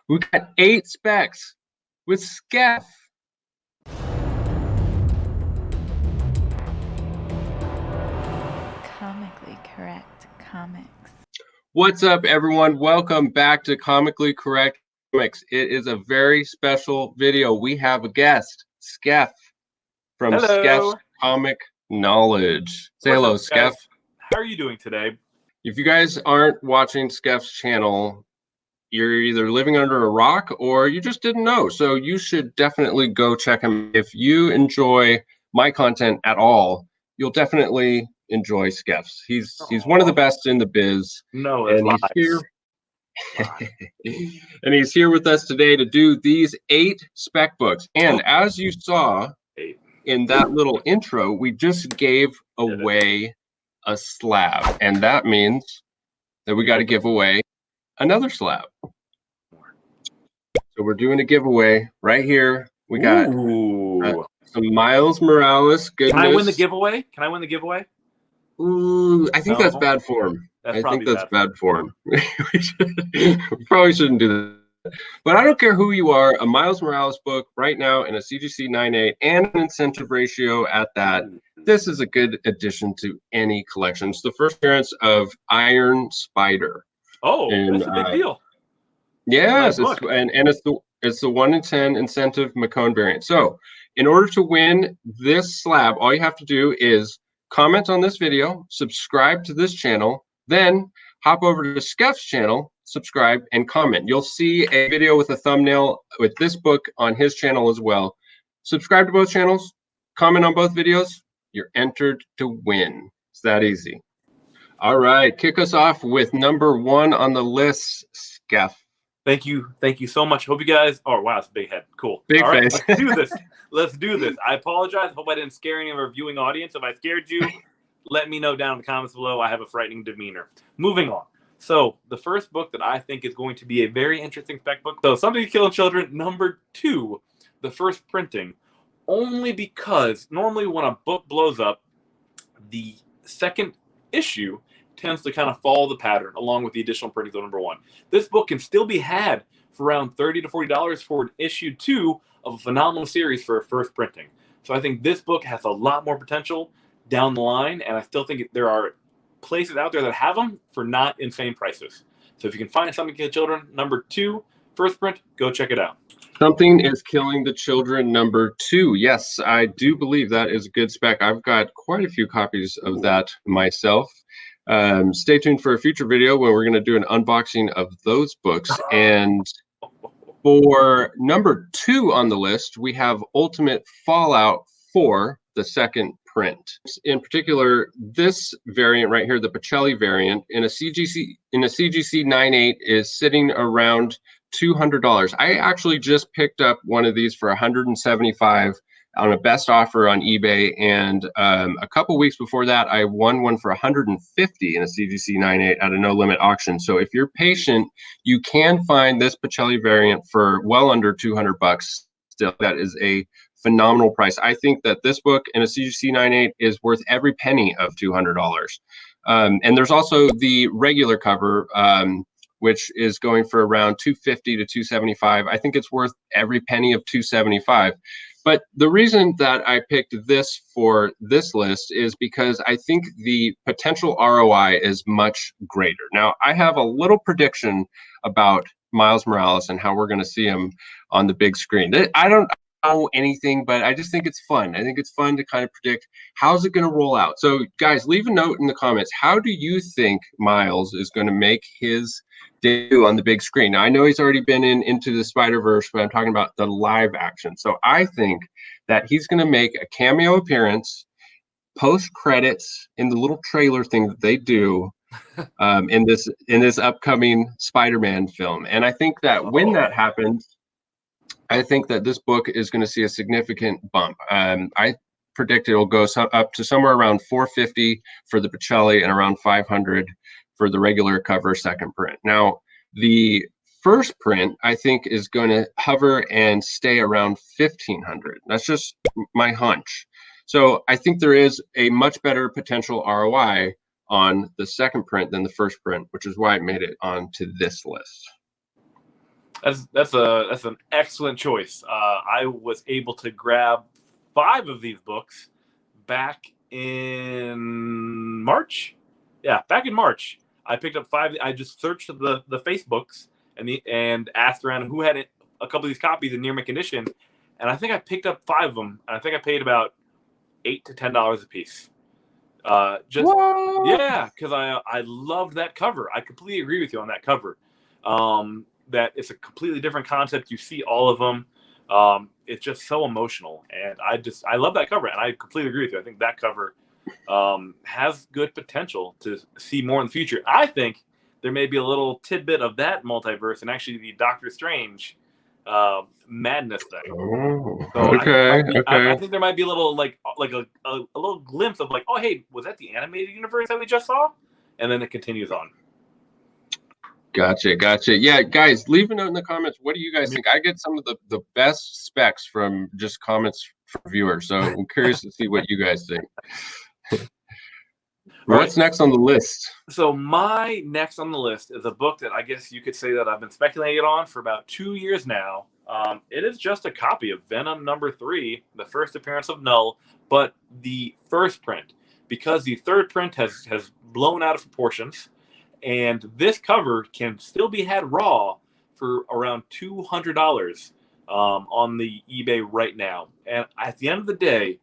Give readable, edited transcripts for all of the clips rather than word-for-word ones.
We got 8 specs with Skeff. Comically correct comics. What's up, everyone? Welcome back to Comically Correct Comics. It is a very special video. We have a guest, Skeff, from Skeff's Comic Knowledge. Say hello, Skeff. How are you doing today? If you guys aren't watching Skeff's channel, you're either living under a rock or you just didn't know. So you should definitely go check him. If you enjoy my content at all, you'll definitely enjoy Skeff's. He's one of the best in the biz. No, and he's here. And he's here with us today to do these 8 spec books. And as you saw in that little intro, we just gave away a slab, and that means that we got to give away another slab. So we're doing a giveaway right here. We got some Miles Morales goodness. Can I win the giveaway? Can I win the giveaway? Ooh, I think that's bad form. I think that's bad form. We probably shouldn't do that. But I don't care who you are, a Miles Morales book right now in a CGC 9.8 and an incentive ratio at that. This is a good addition to any collection. It's the first appearance of Iron Spider. Oh, that's a big deal. Yes, it's the 1 in 10 incentive Macone variant. So in order to win this slab, all you have to do is comment on this video, subscribe to this channel, then hop over to Skeffs channel, subscribe, and comment. You'll see a video with a thumbnail with this book on his channel as well. Subscribe to both channels, comment on both videos, you're entered to win. It's that easy. All right, kick us off with number 1 on the list, Skeff. Thank you so much. Hope you guys. Oh wow, it's a big head. Cool. Big All right, face. Let's do this. I apologize. Hope I didn't scare any of our viewing audience. If I scared you, let me know down in the comments below. I have a frightening demeanor. Moving on. So the first book that I think is going to be a very interesting spec book. So Something to Kill Children, number 2, the first printing. Only because normally when a book blows up, the second issue tends to kind of follow the pattern along with the additional printings of number 1. This book can still be had for around $30 to $40 for an issue 2 of a phenomenal series for a first printing. So I think this book has a lot more potential down the line, and I still think there are places out there that have them for not insane prices. So if you can find Something to Kill Children, number 2, first print, go check it out. Something is Killing the Children, number 2. Yes, I do believe that is a good spec. I've got quite a few copies of that myself. Stay tuned for a future video where we're going to do an unboxing of those books. And for number 2 on the list, we have Ultimate Fallout 4, the second print. In particular, this variant right here, the Pichelli variant, in a CGC 9.8 is sitting around $200. I actually just picked up one of these for $175 on a best offer on eBay, and a couple weeks before that, I won one for $150 in a CGC 9.8 at a no limit auction. So if you're patient, you can find this Pichelli variant for well under $200. Still, that is a phenomenal price. I think that this book in a CGC 9.8 is worth every penny of $200. And there's also the regular cover, which is going for around $250 to $275. I think it's worth every penny of $275. But the reason that I picked this for this list is because I think the potential ROI is much greater. Now, I have a little prediction about Miles Morales and how we're going to see him on the big screen. I don't know anything, but I just think it's fun. I think it's fun to kind of predict how's it going to roll out. So, guys, leave a note in the comments. How do you think Miles is going to make his debut on the big screen? Now, I know he's already been in Into the Spider-Verse, but I'm talking about the live action. So I think that he's going to make a cameo appearance, post credits in the little trailer thing that they do in this upcoming Spider-Man film. And I think that when that happens, I think that this book is going to see a significant bump. I predict it'll go up to somewhere around $450 for the Pichelli and around $500 for the regular cover second print. Now, the first print, I think, is going to hover and stay around $1,500. That's just my hunch. So I think there is a much better potential ROI on the second print than the first print, which is why I made it onto this list. That's an excellent choice. I was able to grab 5 of these books back in March. Yeah, back in March. I picked up 5. I just searched the Facebooks and asked around who had a couple of these copies in near mint condition, and I think I picked up 5 of them. And I think I paid about $8 to $10 a piece. Yeah, because I loved that cover. I completely agree with you on that cover. That it's a completely different concept. You see all of them. It's just so emotional, and I love that cover, and I completely agree with you. I think that cover has good potential to see more in the future. I think there may be a little tidbit of that multiverse and actually the Doctor Strange madness thing. Oh, So okay. I think there might be a little like a little glimpse of like, oh hey, was that the animated universe that we just saw? And then it continues on. Gotcha. Yeah, guys, leave a note in the comments. What do you guys think? I get some of the best specs from just comments from viewers, so I'm curious to see what you guys think. What's next on the list? So my next on the list is a book that I guess you could say that I've been speculating on for about 2 years now. It is just a copy of Venom #3, the first appearance of Null, but the first print, because the third print has blown out of proportions, and this cover can still be had raw for around $200 on the eBay right now. And at the end of the day,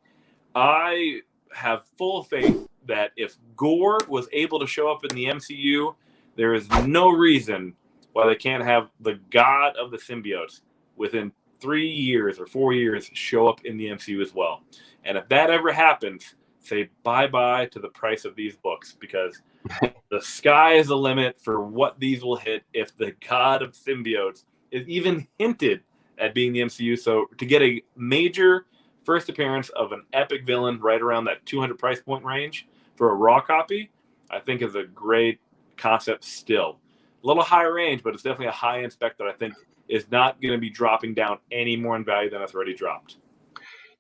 I have full faith that if Gore was able to show up in the MCU, there is no reason why they can't have the god of the symbiotes within 3 years or 4 years show up in the MCU as well. And if that ever happens, say bye-bye to the price of these books, because the sky is the limit for what these will hit if the god of symbiotes is even hinted at being the MCU. So to get a major first appearance of an epic villain right around that 200 price point range for a raw copy, I think is a great concept still. A little higher range, but it's definitely a high-end spec that I think is not going to be dropping down any more in value than it's already dropped.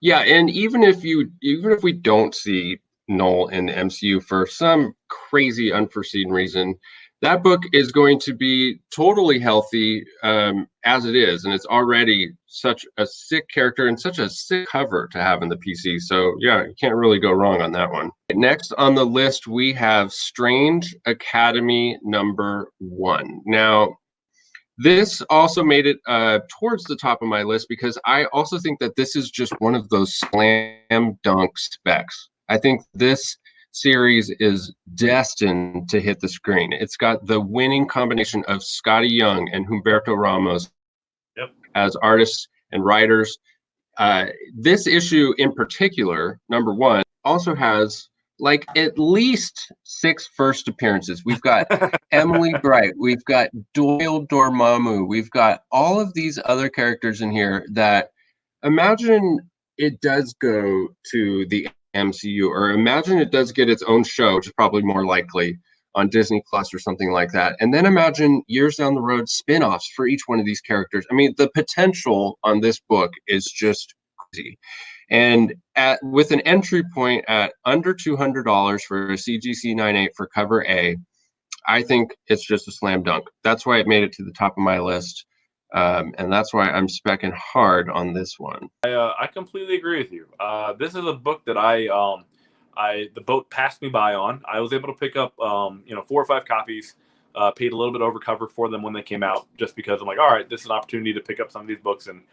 Yeah, and even if we don't see Null in the MCU for some crazy unforeseen reason, that book is going to be totally healthy as it is, and it's already such a sick character and such a sick cover to have in the PC. So yeah, you can't really go wrong on that one. Next on the list, we have Strange Academy #1. Now, this also made it towards the top of my list because I also think that this is just one of those slam dunk specs. I think this series is destined to hit the screen. It's got the winning combination of Scotty Young and Humberto Ramos as artists and writers. This issue in particular, #1, also has like at least 6 first appearances. We've got Emily Bright, we've got Doyle Dormammu, we've got all of these other characters in here that imagine it does go to the MCU, or imagine it does get its own show, which is probably more likely on Disney Plus or something like that. And then imagine years down the road spin-offs for each one of these characters. I mean, the potential on this book is just crazy. And with an entry point at under $200 for a CGC 98 for cover A, I think it's just a slam dunk. That's why it made it to the top of my list. And that's why I'm specking hard on this one. I completely agree with you. This is a book that the boat passed me by on. I was able to pick up 4 or 5 copies. Paid a little bit over cover for them when they came out, just because I'm like, all right, this is an opportunity to pick up some of these books, and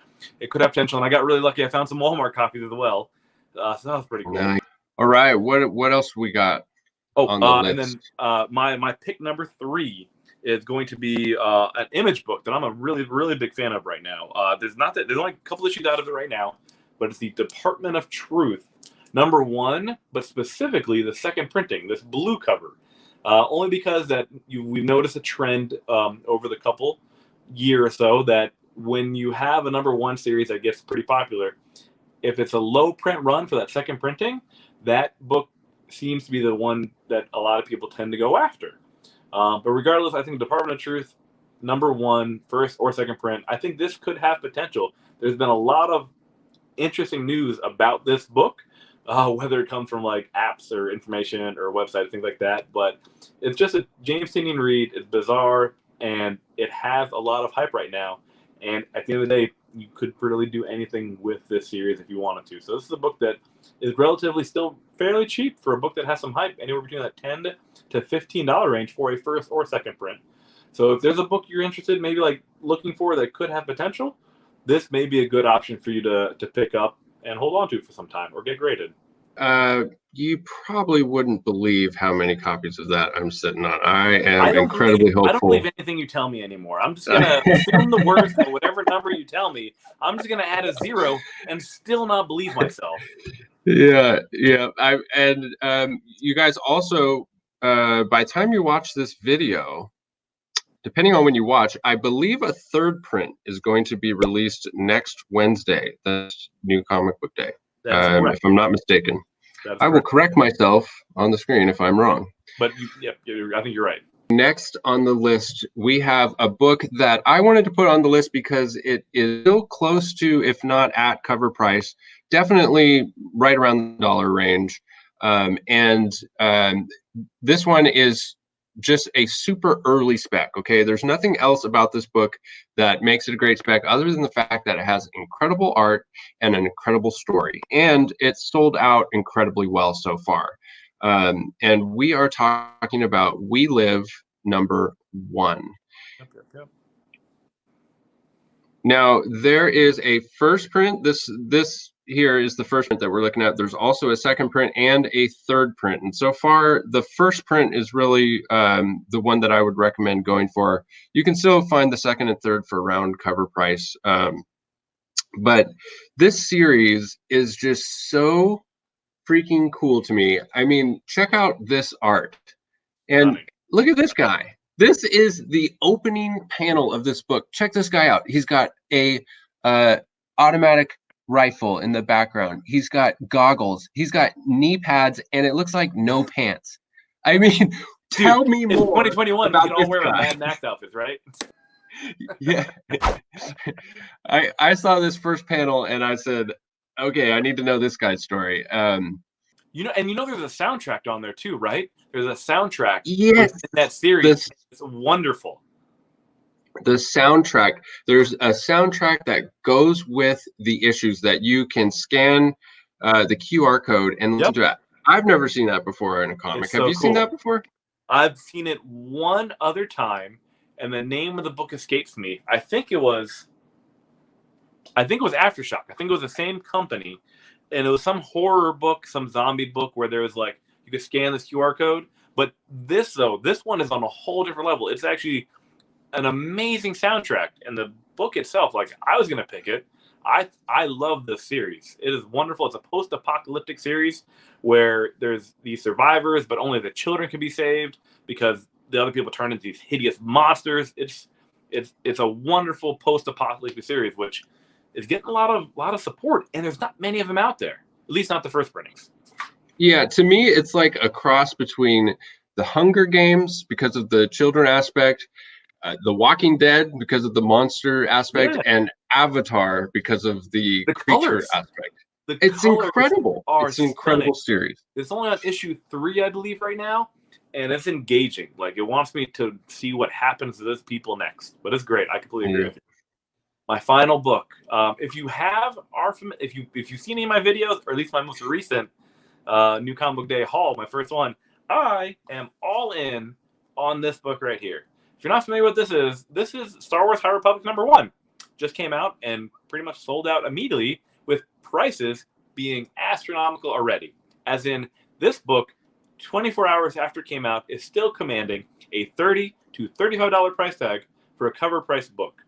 it could have potential. And I got really lucky. I found some Walmart copies as well. So that was pretty cool. Nice. All right, what else we got on the list? And then my pick #3 is going to be an image book that I'm a really, really big fan of right now. There's only a couple issues out of it right now, but it's the Department of Truth #1, but specifically the second printing, this blue cover. Only because we've noticed a trend over the couple year or so that when you have a #1 series that gets pretty popular, if it's a low print run for that second printing, that book seems to be the one that a lot of people tend to go after. But regardless, I think Department of Truth #1, first or second print, I think this could have potential. There's been a lot of interesting news about this book. Whether it comes from like apps or information or websites, things like that. But it's just a James Tynion read. It's bizarre, and it has a lot of hype right now. And at the end of the day, you could really do anything with this series if you wanted to. So this is a book that is relatively still fairly cheap for a book that has some hype, anywhere between that $10 to $15 range for a first or second print. So if there's a book you're interested, maybe like looking for that could have potential, this may be a good option for you to pick up and hold on to for some time or get graded. You probably wouldn't believe how many copies of that I'm sitting on. I am incredibly hopeful. I don't believe anything you tell me anymore. I'm just gonna assume the worst, and whatever number you tell me, I'm just gonna add a 0 and still not believe myself. Yeah. You guys also, by the time you watch this video, depending on when you watch, I believe a third print is going to be released next Wednesday. That's New Comic Book Day. If I'm not mistaken. I will correct myself on the screen if I'm wrong. But I think you're right. Next on the list, we have a book that I wanted to put on the list because it is still close to, if not at cover price, definitely right around the dollar range. This one is just a super early spec. Okay, there's nothing else about this book that makes it a great spec other than the fact that it has incredible art and an incredible story, and it's sold out incredibly well so far. And we are talking about We Live #1. Yep. Now there is a first print. This here is the first print that we're looking at. There's also a second print and a third print. And so far, the first print is really the one that I would recommend going for. You can still find the second and third for around cover price. But this series is just so freaking cool to me. I mean, check out this art. And look at this guy. This is the opening panel of this book. Check this guy out. He's got a automatic rifle in the background. He's got goggles. He's got knee pads, and it looks like no pants. I mean, tell me more. 2021. About we can all wear Mad Max outfits, right? Yeah. I saw this first panel and I said, okay, I need to know this guy's story. There's a soundtrack on there too, right? There's a soundtrack. Yes. In that series. It's wonderful. The soundtrack, there's a soundtrack that goes with the issues that you can scan the QR code and listen to it. I've never seen that before in a comic. Have you seen that before? I've seen it one other time, and the name of the book escapes me. I think it was Aftershock. I think it was the same company, and it was some horror book, some zombie book where there was like you could scan this QR code. But this one is on a whole different level. It's actually an amazing soundtrack, and the book itself, like I was gonna pick it. I love this series. It is wonderful. It's a post-apocalyptic series where there's these survivors, but only the children can be saved because the other people turn into these hideous monsters. It's a wonderful post-apocalyptic series, which is getting a lot of support, and there's not many of them out there. At least not the first printings. Yeah, to me, it's like a cross between the Hunger Games because of the children aspect, The Walking Dead because of the monster aspect, and Avatar because of the creature colors. aspect. It's incredible. It's an incredible series. It's only on issue 3, I believe, right now, and it's engaging. Like it wants me to see what happens to those people next. But it's great. I completely agree with you. My final book. If you've seen any of my videos, or at least my most recent New Comic Book Day haul, my first one, I am all in on this book right here. If you're not familiar with this is Star Wars High Republic #1. Just came out and pretty much sold out immediately, with prices being astronomical already. As in, this book, 24 hours after it came out, is still commanding a $30 to $35 price tag for a cover price book.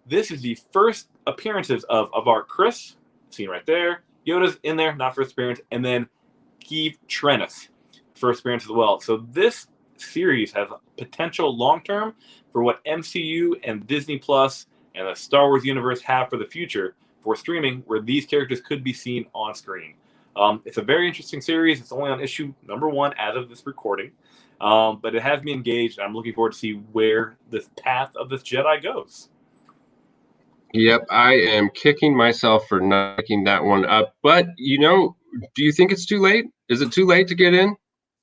This is the first appearances of our Chris, seen right there. Yoda's in there, not first appearance, and then Keeve Trennis, first appearance as well. So this series has potential long-term for what MCU and Disney Plus and the Star Wars universe have for the future for streaming, where these characters could be seen on screen. It's a very interesting series. It's only on issue #1 as of this recording, but it has me engaged. I'm looking forward to see where this path of this Jedi goes. Yep, I am kicking myself for not picking that one up. But, do you think it's too late? Is it too late to get in?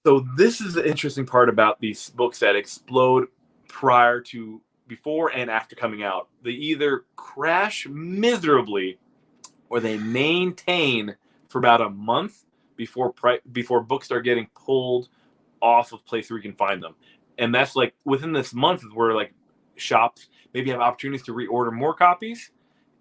So this is the interesting part about these books that explode prior to before and after coming out, they either crash miserably or they maintain for about a month before books start getting pulled off of places where you can find them. And that's like within this month is where like shops maybe have opportunities to reorder more copies,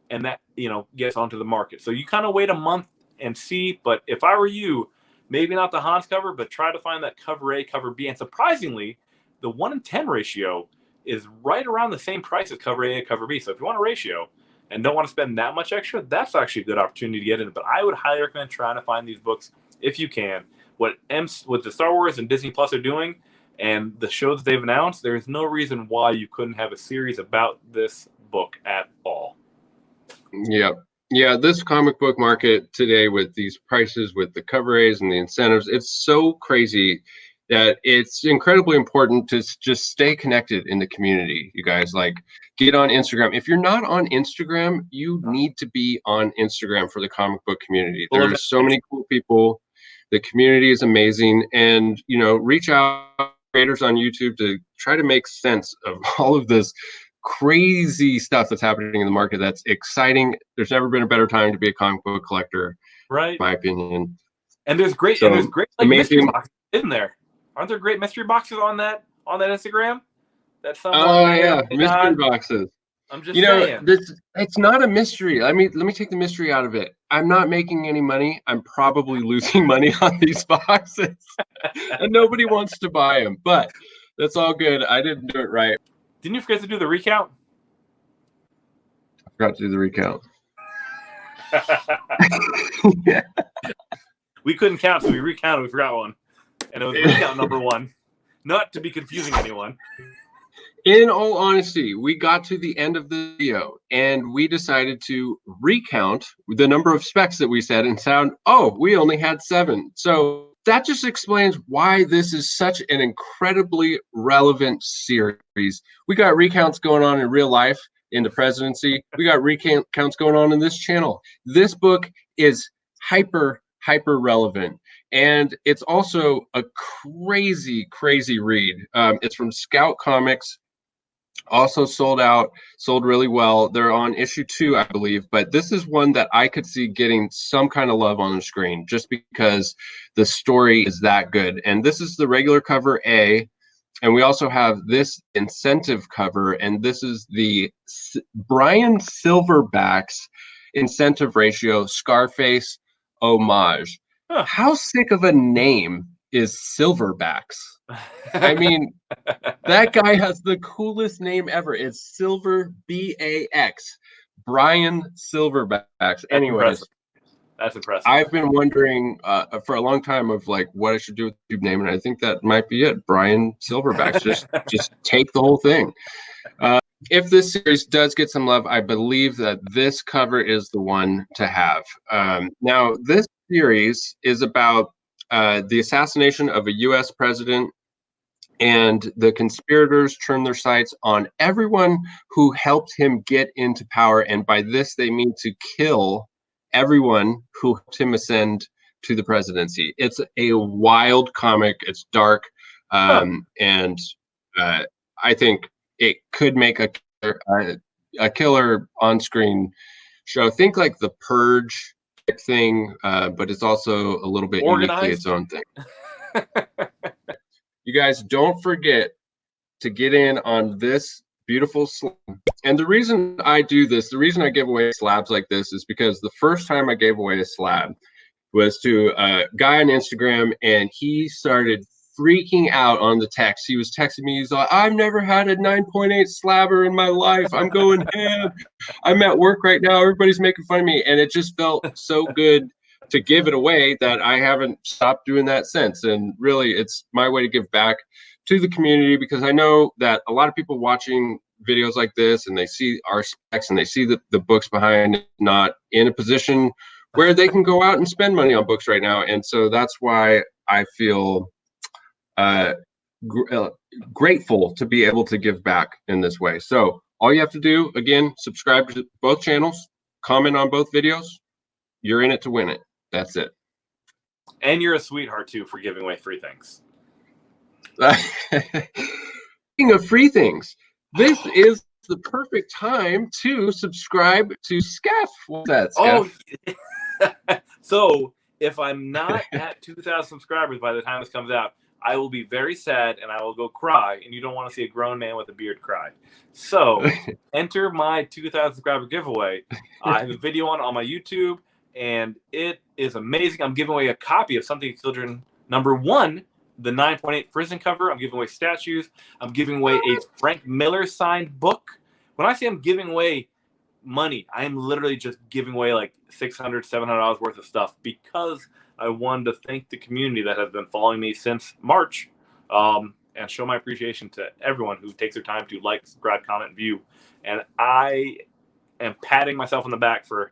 and that, you know, gets onto the market. So you kind of wait a month and see. But if I were you, maybe not the Hans cover, but try to find that cover A, cover B. And surprisingly, the 1-in-10 ratio is right around the same price as cover A and cover B. So if you want a ratio and don't want to spend that much extra, that's actually a good opportunity to get in. But I would highly recommend trying to find these books if you can. What the Star Wars and Disney Plus are doing and the shows that they've announced, there is no reason why you couldn't have a series about this book at all. Yeah, this comic book market today with these prices, with the cover A's and the incentives, it's so crazy that it's incredibly important to just stay connected in the community. You guys, like, get on Instagram. If you're not on Instagram, you need to be on Instagram for the comic book community. There's so many cool people. The community is amazing. And, you know, reach out to creators on YouTube to try to make sense of all of this crazy stuff that's happening in the market. That's exciting. There's never been a better time to be a comic book collector, right? In my opinion. And there's great, like, mystery boxes in there. Aren't there great mystery boxes on that Instagram? That's mystery boxes. I'm just saying. It's not a mystery. Let me take the mystery out of it. I'm not making any money. I'm probably losing money on these boxes, and nobody wants to buy them. But that's all good. I didn't do it right. Didn't you forget to do the recount? I forgot to do the recount. Yeah. We couldn't count, so we recounted. We forgot one. And it was recount number 1. Not to be confusing anyone. In all honesty, we got to the end of the video and we decided to recount the number of specs that we said and found, oh, we only had 7. So that just explains why this is such an incredibly relevant series. We got recounts going on in real life in the presidency. We got recounts going on in this channel. This book is hyper relevant. And it's also a crazy read. It's from Scout Comics. Also sold really well. They're on issue 2, I believe, but this is one that I could see getting some kind of love on the screen just because the story is that good. And this is the regular cover A, and we also have this incentive cover, and this is the Brian Silverback's incentive ratio Scarface homage. Huh. How sick of a name is Silverbacks? I mean, that guy has the coolest name ever. It's Silver B-A-X. Brian Silverbacks. Anyways, that's impressive. I've been wondering for a long time of like what I should do with the YouTube name, and I think that might be it. Brian Silverbacks. just take the whole thing. If this series does get some love, I believe that this cover is the one to have. Now, this series is about the assassination of a U.S. president, and the conspirators turn their sights on everyone who helped him get into power. And by this, they mean to kill everyone who helped him ascend to the presidency. It's a wild comic. It's dark. And I think it could make a killer on-screen show. Think like The Purge thing, but it's also a little bit uniquely its own thing. You guys, don't forget to get in on this beautiful slab. And the reason I do this, the reason I give away slabs like this is because the first time I gave away a slab was to a guy on Instagram, and he started freaking out on the text. He was texting me. He's like, I've never had a 9.8 slabber in my life. I'm going ham. I'm at work right now. Everybody's making fun of me. And it just felt so good to give it away that I haven't stopped doing that since. And really, it's my way to give back to the community, because I know that a lot of people watching videos like this, and they see our specs and they see the books behind it, not in a position where they can go out and spend money on books right now. And so that's why I feel grateful to be able to give back in this way. So all you have to do, again, subscribe to both channels, comment on both videos. You're in it to win it. That's it. And you're a sweetheart too for giving away free things. Speaking of free things, this is the perfect time to subscribe to Skeff. What's that, Skeff? Oh, so if I'm not at 2,000 subscribers by the time this comes out, I will be very sad and I will go cry. And you don't want to see a grown man with a beard cry. So enter my 2,000 subscriber giveaway. I have a video on my YouTube, and it is amazing. I'm giving away a copy of Something Children #1, the 9.8 prison cover. I'm giving away statues. I'm giving away a Frank Miller signed book. When I say I'm giving away money, I am literally just giving away like $600, $700 worth of stuff because I wanted to thank the community that has been following me since March, and show my appreciation to everyone who takes their time to like, subscribe, comment, view. And I am patting myself on the back for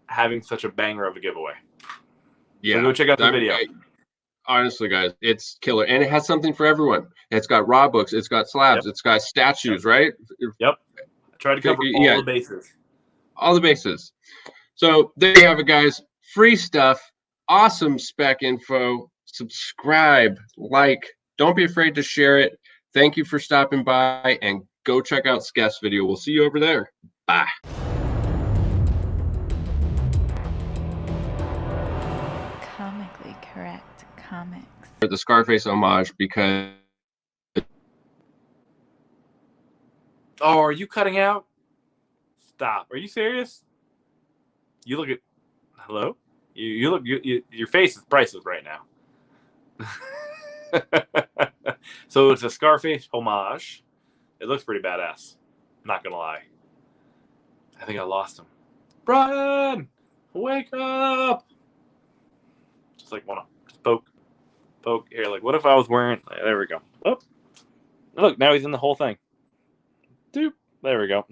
having such a banger of a giveaway. Yeah, so go check out the video. Honestly, guys, it's killer, and it has something for everyone. It's got raw books, it's got slabs, it's got statues, right? Yep. I tried to cover all the bases. All the bases. So there you have it, guys. Free stuff, awesome spec info. Subscribe, like. Don't be afraid to share it. Thank you for stopping by, and go check out Skeff's video. We'll see you over there. Bye. Comically correct comics. The Scarface homage because. Oh, are you cutting out? Stop. Are you serious? You look at. Hello? You look. Your face is priceless right now. So it's a Scarface homage. It looks pretty badass. Not gonna lie. I think I lost him. Brian, wake up! Just like wanna just poke here. Like, what if I was wearing? There we go. Oh, look, now he's in the whole thing. Doop. There we go.